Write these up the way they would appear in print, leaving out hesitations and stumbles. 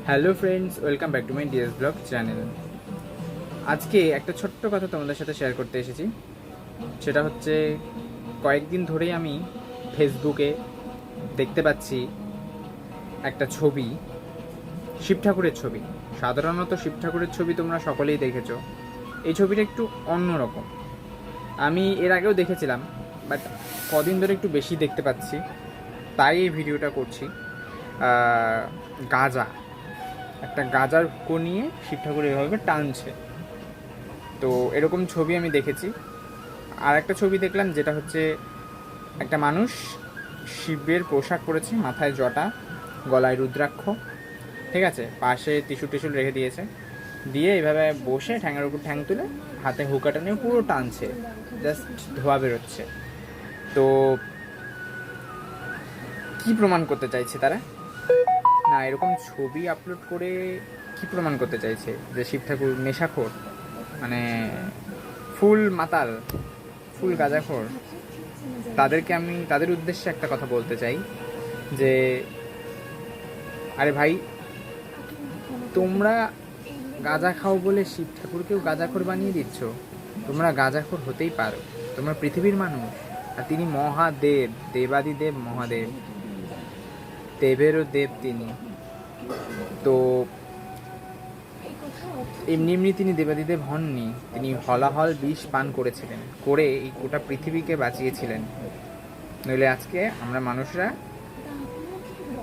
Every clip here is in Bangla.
Hello friends, welcome back to my DS blog channel. আজকে একটা ছোট্ট কথা তোমাদের সাথে শেয়ার করতে এসেছি। সেটা হচ্ছে, কয়েকদিন ধরেই আমি ফেসবুকে দেখতে পাচ্ছি একটা ছবি, শিব ঠাকুরের ছবি। সাধারণত শিব ঠাকুরের ছবি তোমরা সকলেই দেখেছো। এই ছবিটা একটু অন্যরকম। আমি এর আগেও দেখেছিলাম, বাট কদিন ধরে একটু বেশি দেখতে পাচ্ছি, তাই এই ভিডিওটা করছি। গাঁজা, একটা গাঁজার হুঁকো নিয়ে শিব ঠাকুর এভাবে টানছে। তো এরকম ছবি আমি দেখেছি। আর একটা ছবি দেখলাম, যেটা হচ্ছে একটা মানুষ শিবের পোশাক পরেছে, মাথায় জটা, গলায় রুদ্রাক্ষ, ঠিক আছে, পাশে ত্রিশূল টিস্যুল রেখে দিয়েছে, দিয়ে এভাবে বসে ঠ্যাঙের উপর ঠ্যাং তুলে হাতে হুকাটা নিয়ে পুরো টানছে, জাস্ট ধোয়া বেরোচ্ছে। তো কি প্রমাণ করতে চাইছে তারা? না, এরকম ছবি আপলোড করে কি প্রমাণ করতে চাইছে? যে শিব ঠাকুর নেশাখোর, মানে ফুল মাতাল, ফুল গাঁজাখোর। তাদেরকে আমি তাদের উদ্দেশ্যে একটা কথা বলতে চাই যে, আরে ভাই, তোমরা গাঁজা খাও বলে শিব ঠাকুরকেও গাঁজাখোর বানিয়ে দিচ্ছ। তোমরা গাঁজাখোর হতেই পারো, তোমরা পৃথিবীর মানুষ, আর তিনি মহাদেব, দেবাদিদেব মহাদেব, দেবেরও দেব তিনি। তো এমনি এমনি তিনি দেবাদিদেব হননি, তিনি হলাহল বিষ পান করেছিলেন, করে এই গোটা পৃথিবীকে বাঁচিয়েছিলেন। নইলে আজকে আমরা মানুষরা,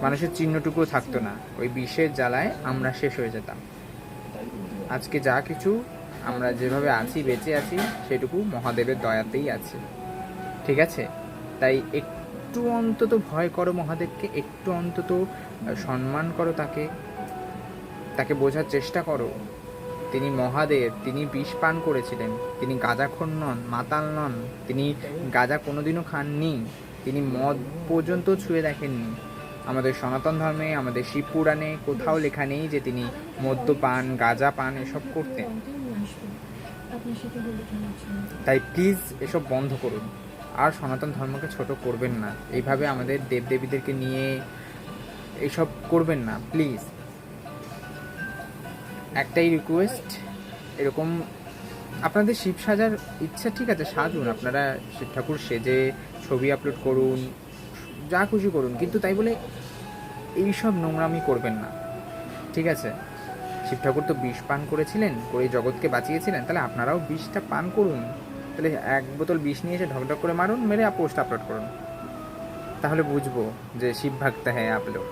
মানুষের চিহ্নটুকুও থাকতো না, ওই বিষের জ্বালায় আমরা শেষ হয়ে যেতাম। আজকে যা কিছু আমরা যেভাবে আছি, বেঁচে আছি, সেটুকু মহাদেবের দয়াতেই আছে, ঠিক আছে? তাই একটু অন্তত ভয় করো মহাদেবকে, একটু অন্তত সম্মান করো তাকে, তাকে বোঝার চেষ্টা করো। তিনি মহাদেব, তিনি বিষ পান করেছিলেন, তিনি গাঁজাখোর নন, মাতাল নন, তিনি গাঁজা কোনোদিনও খাননি, তিনি মদ পর্যন্ত ছুঁয়ে দেখেননি। আমাদের সনাতন ধর্মে, আমাদের শিব পুরাণে কোথাও লেখা নেই যে তিনি মদ্যপান, গাঁজা পান এসব করতেন। তাই প্লিজ এসব বন্ধ করুন, আর সনাতন ধর্মকে ছোট করবেন না, এইভাবে আমাদের দেবদেবীদেরকে নিয়ে এইসব করবেন না প্লিজ। একটাই রিকোয়েস্ট, এরকম আপনাদের শিব সাজার ইচ্ছা, ঠিক আছে, সাজুন, আপনারা শিব ঠাকুর সেজে ছবি আপলোড করুন, যা খুশি করুন, কিন্তু তাই বলে এইসব নোংরামি করবেন না, ঠিক আছে? শিব ঠাকুর তো বিষ পান করেছিলেন, করে জগৎকে বাঁচিয়েছিলেন, তাহলে আপনারাও বিষটা পান করুন। তাহলে এক বোতল বিষ নিয়ে এসে ঢকঢক করে মারুন, মেরে পোস্ট আপলোড করুন, তাহলে বুঝবো যে শিব ভক্ত হ্যাঁ আপ লোক।